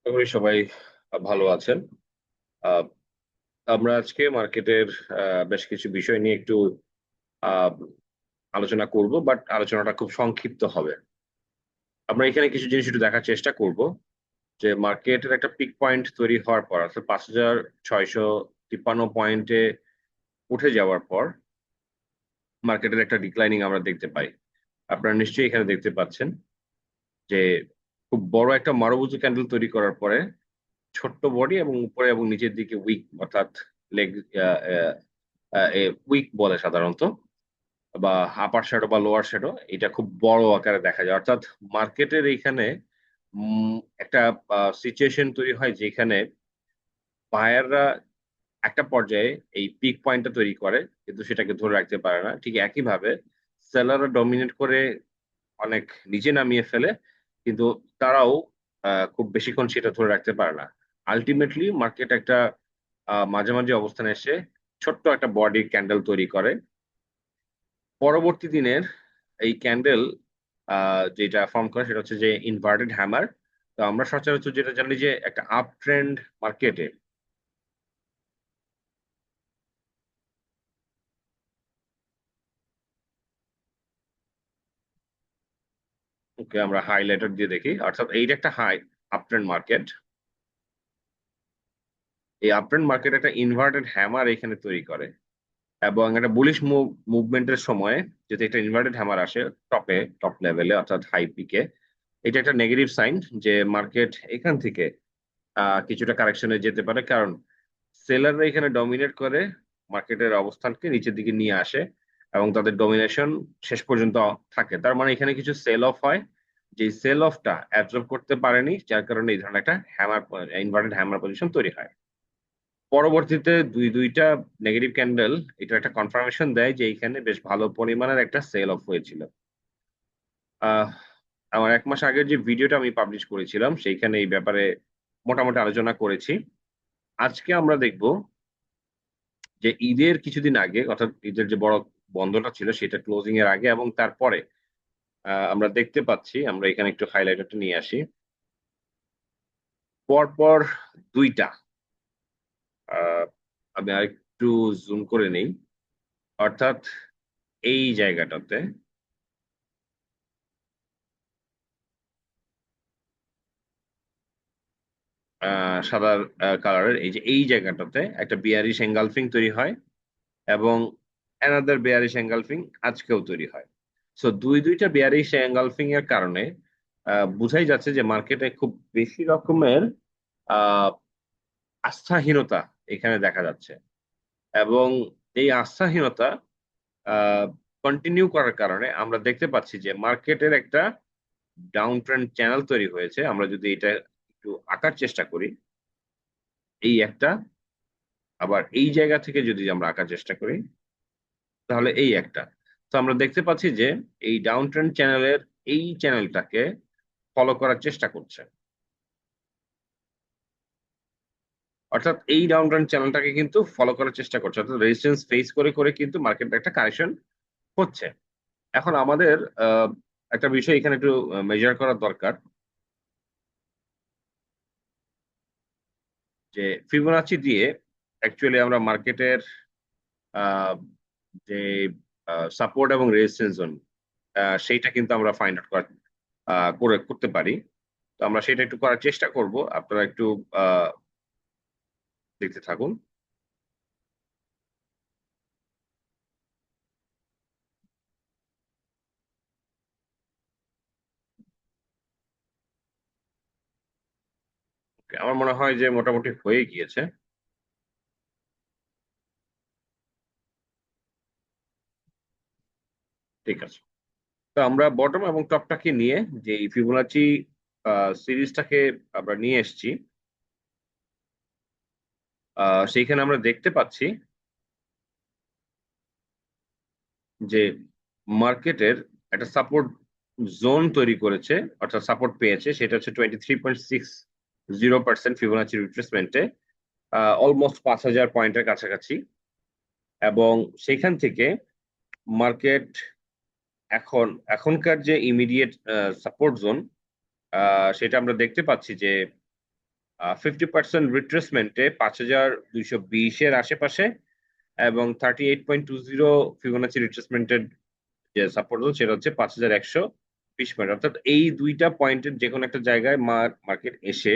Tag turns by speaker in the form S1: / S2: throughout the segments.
S1: আশা করি সবাই ভালো আছেন। আহ, আমরা আজকে মার্কেটের বেশ কিছু বিষয় নিয়ে একটু আহ, আলোচনা করব, বাট আলোচনাটা খুব সংক্ষিপ্ত হবে। আমরা এখানে কিছু জিনিস একটু দেখার চেষ্টা করব যে মার্কেটের একটা পিক পয়েন্ট তৈরি হওয়ার পর, অর্থাৎ 5,653 পয়েন্টে উঠে যাওয়ার পর মার্কেটের একটা ডিক্লাইনিং আমরা দেখতে পাই। আপনারা নিশ্চয়ই এখানে দেখতে পাচ্ছেন যে খুব বড় একটা মারুবুজু ক্যান্ডেল তৈরি করার পরে ছোট্ট বডি এবং উপরে এবং নিচের দিকে উইক, অর্থাৎ লেগ উইক বলে সাধারণত, বা আপার শ্যাডো বা লোয়ার শ্যাডো, এটা খুব বড় আকারে দেখা যায়। অর্থাৎ মার্কেটের এইখানে একটা সিচুয়েশন তৈরি হয় যেখানে বায়াররা একটা পর্যায়ে এই পিক পয়েন্টটা তৈরি করে কিন্তু সেটাকে ধরে রাখতে পারে না। ঠিক একইভাবে সেলাররা ডমিনেট করে অনেক নিচে নামিয়ে ফেলে, কিন্তু তারাও খুব বেশিক্ষণ সেটা ধরে রাখতে পারে না। আলটিমেটলি মার্কেট একটা মাঝামাঝি অবস্থানে এসে ছোট্ট একটা বডি ক্যান্ডেল তৈরি করে। পরবর্তী দিনের এই ক্যান্ডেল যেটা ফর্ম করে সেটা হচ্ছে যে ইনভার্টেড হ্যামার। তো আমরা সচরাচর যেটা জানি যে একটা আপ ট্রেন্ড মার্কেটে ওকে আমরা হাইলাইটার দিয়ে দেখি, অর্থাৎ এইটা একটা হাই আপ ট্রেন্ড মার্কেট। এই আপ ট্রেন্ড মার্কেট একটা ইনভার্টেড হ্যামার এখানে তৈরি করে, এবং একটা বুলিশ মুভমেন্টের সময় যদি একটা ইনভার্টেড হ্যামার আসে টপ লেভেলে অর্থাৎ হাই পিকে, এটা একটা নেগেটিভ সাইন যে মার্কেট এখান থেকে কিছুটা কারেকশনে যেতে পারে। কারণ সেলাররা এখানে ডমিনেট করে মার্কেটের অবস্থানকে নিচের দিকে নিয়ে আসে এবং তাদের ডমিনেশন শেষ পর্যন্ত থাকে। তার মানে এখানে কিছু সেল অফ হয়, যে সেল অফটা অ্যাবজর্ব করতে পারেনি, যার কারণে এই ধরনের একটা হ্যামার ইনভার্টেড হ্যামার পজিশন তৈরি হয়। পরবর্তীতে দুইটা নেগেটিভ ক্যান্ডেল এটা একটা কনফার্মেশন দেয় যে এইখানে বেশ ভালো পরিমাণের একটা সেল অফ হয়েছিল। আহ আমার 1 মাস আগের যে ভিডিওটা আমি পাবলিশ করেছিলাম সেইখানে এই ব্যাপারে মোটামুটি আলোচনা করেছি। আজকে আমরা দেখব যে ঈদের কিছুদিন আগে, অর্থাৎ ঈদের যে বড় বন্ধটা ছিল সেটা ক্লোজিং এর আগে এবং তারপরে আমরা দেখতে পাচ্ছি, আমরা এখানে একটু হাইলাইটারটা নিয়ে আসি, পরপর দুইটা আহ, আমি আরেকটু জুম করে নেই, অর্থাৎ এই জায়গাটাতে সাদা কালারের এই জায়গাটাতে একটা বিয়ারিশ এঙ্গালফিং তৈরি হয় এবং অ্যানাদার বিয়ারিশ এঙ্গালফিং আজকেও তৈরি হয়। সো দুইটা বিয়ারিশ এঙ্গালফিং এর কারণে বোঝাই যাচ্ছে যে মার্কেটে খুব বেশি রকমের আহ আস্থাহীনতা এখানে দেখা যাচ্ছে, এবং এই আস্থাহীনতা কন্টিনিউ করার কারণে আমরা দেখতে পাচ্ছি যে মার্কেটের একটা ডাউন ট্রেন্ড চ্যানেল তৈরি হয়েছে। আমরা যদি এটা একটু আঁকার চেষ্টা করি, এই একটা, আবার এই জায়গা থেকে যদি আমরা আঁকার চেষ্টা করি তাহলে এই একটা। তো আমরা দেখতে পাচ্ছি যে এই ডাউন ট্রেন্ড চ্যানেলের এই চ্যানেলটাকে ফলো করার চেষ্টা করছে, অর্থাৎ এই ডাউন ট্রেন্ড চ্যানেলটাকে কিন্তু ফলো করার চেষ্টা করছে, অর্থাৎ রেজিস্ট্যান্স ফেস করে করে কিন্তু মার্কেট একটা কারেকশন হচ্ছে। এখন আমাদের একটা বিষয় এখানে একটু মেজার করা দরকার যে ফিবোনাচি দিয়ে অ্যাকচুয়ালি আমরা মার্কেটের আহ, যে সাপোর্ট এবং রেজিস্ট্যান্স জোন সেইটা কিন্তু আমরা ফাইন্ড আউট করতে পারি। তো আমরা সেটা একটু করার চেষ্টা করব, আপনারা একটু আহ, দেখতে থাকুন। Okay, আমার মনে হয় যে মোটামুটি হয়ে গিয়েছে। ঠিক আছে, তো আমরা বটম এবং টপটাকে নিয়ে যে এই ফিবোনাচি সিরিজটাকে আমরা নিয়ে এসেছি, সেইখানে আমরা দেখতে পাচ্ছি যে মার্কেটের একটা সাপোর্ট জোন তৈরি করেছে, অর্থাৎ সাপোর্ট পেয়েছে, সেটা হচ্ছে 23.60% ফিবোনাচি রিট্রেসমেন্টে, অলমোস্ট 5,000 পয়েন্টের কাছাকাছি। এবং সেখান থেকে মার্কেট এখন এখনকার যে ইমিডিয়েট সাপোর্ট জোন, সেটা আমরা দেখতে পাচ্ছি যে 50% রিট্রেসমেন্টে 5,220-এর আশেপাশে, এবং 38.20 ফিবোনাচি রিট্রেসমেন্টের যে সাপোর্ট সেটা হচ্ছে 5,120 পয়েন্ট। অর্থাৎ এই দুইটা পয়েন্টের যে কোনো একটা জায়গায় মার্কেট এসে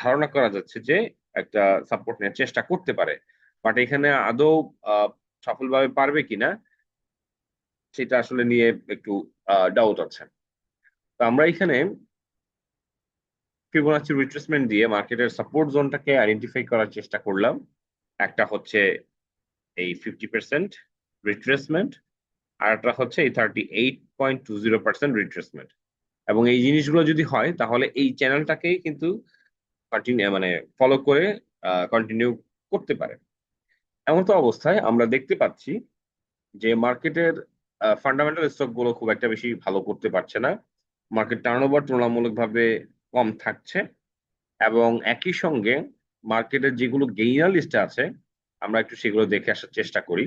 S1: ধারণা করা যাচ্ছে যে একটা সাপোর্ট নেওয়ার চেষ্টা করতে পারে, বাট এখানে আদৌ সফলভাবে পারবে কিনা সেটা আসলে নিয়ে একটু ডাউট আছে। তো আমরা এখানে ফিবোনাচি রিট্রেসমেন্ট দিয়ে মার্কেটের সাপোর্ট জোনটাকে আইডেন্টিফাই করার চেষ্টা করলাম। একটা হচ্ছে এই 50% রিট্রেসমেন্ট, আর একটা হচ্ছে এই 38.20% রিট্রেসমেন্ট। এবং এই জিনিসগুলো যদি হয় তাহলে এই চ্যানেলটাকেই কিন্তু কন্টিনিউ মানে ফলো করে কন্টিনিউ করতে পারে। এমন তো অবস্থায় আমরা দেখতে পাচ্ছি যে মার্কেটের ফান্ডামেন্টাল স্টক গুলো খুব একটা বেশি ভালো করতে পারছে না। মার্কেট টার্নওভার তুলনামূলকভাবে কম থাকছে, এবং একই সঙ্গে মার্কেটের যেগুলো গেইনার লিস্টে আছে আমরা একটু সেগুলো দেখে আসার চেষ্টা করি।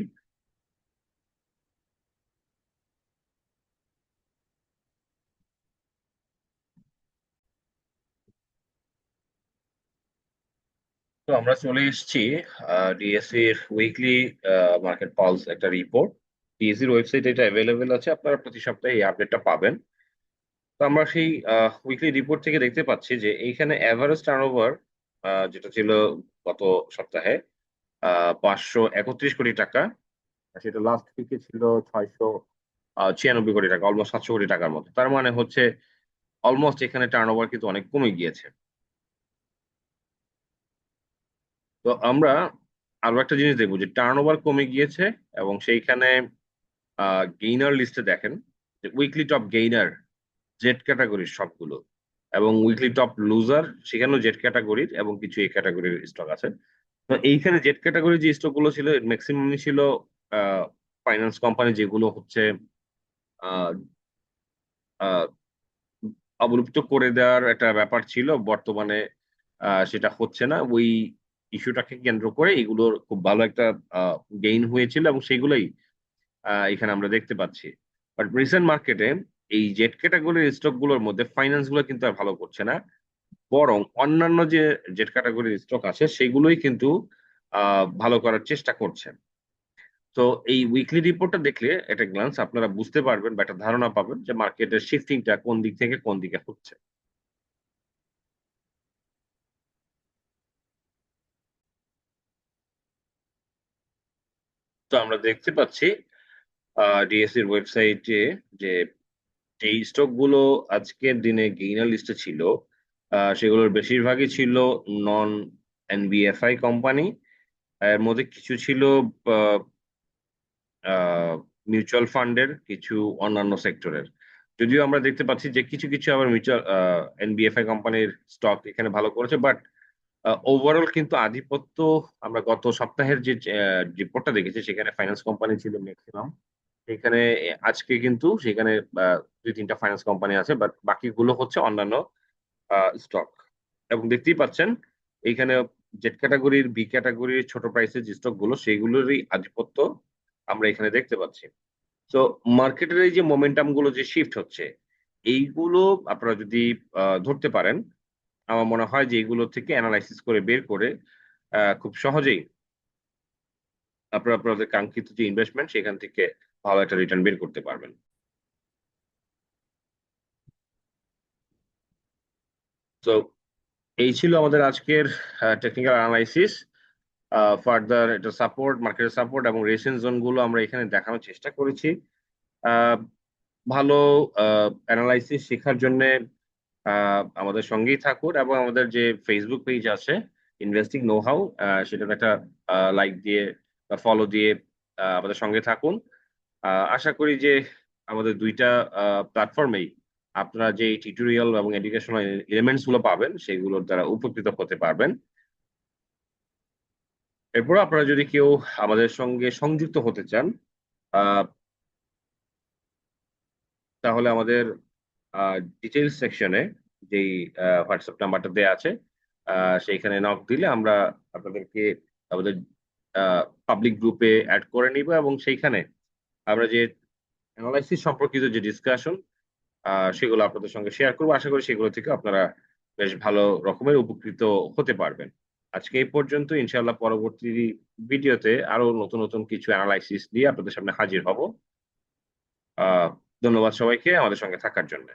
S1: তো আমরা চলে এসেছি ডিএসসি এর উইকলি মার্কেট পালস একটা রিপোর্ট। ডিএসসির ওয়েবসাইট এটা অ্যাভেলেবেল আছে, আপনারা প্রতি সপ্তাহে এই আপডেটটা পাবেন। তো আমরা সেই উইকলি রিপোর্ট থেকে দেখতে পাচ্ছি যে এইখানে অ্যাভারেজ টার্নওভার যেটা ছিল গত সপ্তাহে 531 কোটি টাকা, আর সেটা লাস্ট উইকে ছিল 696 কোটি টাকা, অলমোস্ট 700 কোটি টাকার মতো। তার মানে হচ্ছে অলমোস্ট এখানে টার্নওভার কিন্তু অনেক কমে গিয়েছে। তো আমরা আরো একটা জিনিস দেখবো যে টার্নওভার কমে গিয়েছে, এবং সেইখানে গেইনার লিস্টে দেখেন যে উইকলি টপ গেইনার জেড ক্যাটাগরির সবগুলো, এবং উইকলি টপ লুজার সেখানেও জেড ক্যাটাগরির এবং কিছু এ ক্যাটাগরির স্টক আছে। তো এইখানে জেড ক্যাটাগরির যে স্টক গুলো ছিল ম্যাক্সিমামই ছিল ফাইন্যান্স কোম্পানি, যেগুলো হচ্ছে আহ, আহ, অবলুপ্ত করে দেওয়ার একটা ব্যাপার ছিল, বর্তমানে সেটা হচ্ছে না। ওই ইস্যুটাকে কেন্দ্র করে এগুলোর খুব ভালো একটা গেইন হয়েছিল, এবং সেগুলোই এখানে আমরা দেখতে পাচ্ছি। বাট রিসেন্ট মার্কেটে এই জেড ক্যাটাগরির স্টক গুলোর মধ্যে ফাইন্যান্স গুলো কিন্তু আর ভালো করছে না, বরং অন্যান্য যে জেড ক্যাটাগরির স্টক আছে সেগুলোই কিন্তু ভালো করার চেষ্টা করছে। তো এই উইকলি রিপোর্টটা দেখলে একটা গ্লান্স আপনারা বুঝতে পারবেন বা একটা ধারণা পাবেন যে মার্কেটের শিফটিংটা কোন দিক থেকে কোন দিকে হচ্ছে। তো আমরা দেখতে পাচ্ছি ডিএসসির ওয়েবসাইটে যে যে স্টক গুলো আজকের দিনে গেইনার লিস্টে ছিল সেগুলোর বেশিরভাগই ছিল নন এনবিএফআই কোম্পানি। এর মধ্যে কিছু ছিল মিউচুয়াল ফান্ডের, কিছু অন্যান্য সেক্টরের। যদিও আমরা দেখতে পাচ্ছি যে কিছু কিছু আবার মিউচুয়াল এনবিএফআই কোম্পানির স্টক এখানে ভালো করেছে, বাট ওভারঅল কিন্তু আধিপত্য আমরা গত সপ্তাহের যে রিপোর্টটা দেখেছি সেখানে ফাইন্যান্স কোম্পানি ছিল ম্যাক্সিমাম। এখানে আজকে কিন্তু সেখানে দুই তিনটা ফাইন্যান্স কোম্পানি আছে, বাট বাকিগুলো হচ্ছে অন্যান্য স্টক। এবং দেখতেই পাচ্ছেন এইখানে জেড ক্যাটাগরির, বি ক্যাটাগরির ছোট প্রাইসের যে স্টক গুলো সেগুলোরই আধিপত্য আমরা এখানে দেখতে পাচ্ছি। তো মার্কেটের এই যে মোমেন্টাম গুলো যে শিফট হচ্ছে, এইগুলো আপনারা যদি ধরতে পারেন, আমার মনে হয় যে এগুলো থেকে অ্যানালাইসিস করে বের করে খুব সহজেই আপনারা আপনাদের কাঙ্ক্ষিত যে ইনভেস্টমেন্ট সেখান থেকে ভালো একটা রিটার্ন বের করতে পারবেন। তো এই ছিল আমাদের আজকের টেকনিক্যাল অ্যানালাইসিস। ফার্দার এটা সাপোর্ট, মার্কেটের সাপোর্ট এবং রেসিং জোন গুলো আমরা এখানে দেখানোর চেষ্টা করেছি। আহ, ভালো অ্যানালাইসিস শেখার জন্য আমাদের সঙ্গেই থাকুন, এবং আমাদের যে ফেসবুক পেজ আছে ইনভেস্টিং নো হাউ, সেটাতে একটা লাইক দিয়ে বা ফলো দিয়ে আমাদের সঙ্গে থাকুন। আশা করি যে আমাদের দুইটা প্ল্যাটফর্মেই আপনারা যে টিউটোরিয়াল এবং এডুকেশনাল এলিমেন্টস গুলো পাবেন সেগুলোর দ্বারা উপকৃত হতে পারবেন। এরপর আপনারা যদি কেউ আমাদের সঙ্গে সংযুক্ত হতে চান, আহ, তাহলে আমাদের ডিটেলস সেকশনে যেই হোয়াটসঅ্যাপ নাম্বারটা দেওয়া আছে সেইখানে নক দিলে আমরা আপনাদেরকে আমাদের পাবলিক গ্রুপে অ্যাড করে নিব, এবং সেইখানে আমরা যে অ্যানালাইসিস সম্পর্কিত যে ডিসকাশন সেগুলো আপনাদের সঙ্গে শেয়ার করবো। আশা করি সেগুলো থেকে আপনারা বেশ ভালো রকমের উপকৃত হতে পারবেন। আজকে এই পর্যন্ত, ইনশাআল্লাহ পরবর্তী ভিডিওতে আরো নতুন নতুন কিছু অ্যানালাইসিস দিয়ে আপনাদের সামনে হাজির হব। আহ ধন্যবাদ সবাইকে আমাদের সঙ্গে থাকার জন্য।